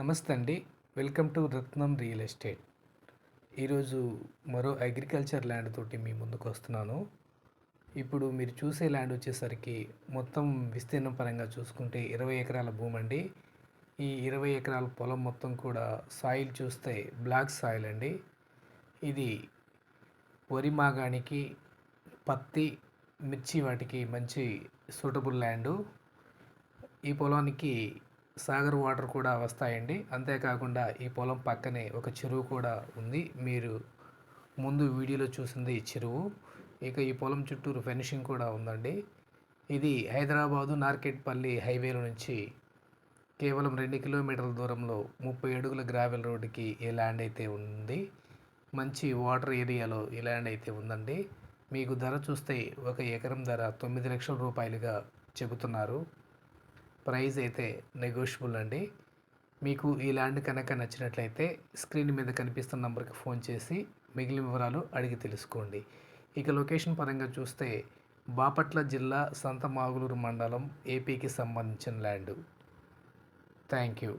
నమస్తే అండి. Welcome to Ratnam real estate. ఈరోజు మరో అగ్రికల్చర్ ల్యాండ్ తోటి మీ ముందుకు వస్తున్నాను. ఇప్పుడు మీరు చూసే ల్యాండ్ వచ్చేసరికి మొత్తం విస్తీర్ణం పరంగా చూసుకుంటే 20 ఎకరాల భూమి అండి. ఈ 20 ఎకరాల పొలం మొత్తం కూడా సాయిల్ చూస్తే బ్లాక్ సాయిల్ అండి. ఇది వరి మాగానికి, పత్తి, మిర్చి వాటికి మంచి సూటబుల్ ల్యాండు. ఈ పొలానికి సాగర్ వాటర్ కూడా వస్తాయండి. అంతేకాకుండా ఈ పొలం పక్కనే ఒక చెరువు కూడా ఉంది. మీరు ముందు వీడియోలో చూసింది చెరువు. ఇక ఈ పొలం చుట్టూరు ఫెన్సింగ్ కూడా ఉందండి. ఇది హైదరాబాదు నార్కెట్పల్లి హైవేలో నుంచి కేవలం 2 కిలోమీటర్ల దూరంలో 30 అడుగుల గ్రావెల్ రోడ్డుకి ఈ ల్యాండ్ అయితే ఉంది. మంచి వాటర్ ఏరియాలో ఈ ల్యాండ్ అయితే ఉందండి. మీకు ధర చూస్తే ఒక ఎకరం ధర 9 లక్షల రూపాయలుగా చెబుతున్నారు. ప్రైస్ అయితే నెగోషియబుల్ అండి. మీకు ఈ ల్యాండ్ కనుక నచ్చినట్లయితే స్క్రీన్ మీద కనిపిస్తున్న నంబర్కి ఫోన్ చేసి మిగిలిన వివరాలు అడిగి తెలుసుకోండి. ఇక లొకేషన్ పరంగా చూస్తే బాపట్ల జిల్లా సంతమాగులూరు మండలం ఏపీకి సంబంధించిన ల్యాండ్. Thank you.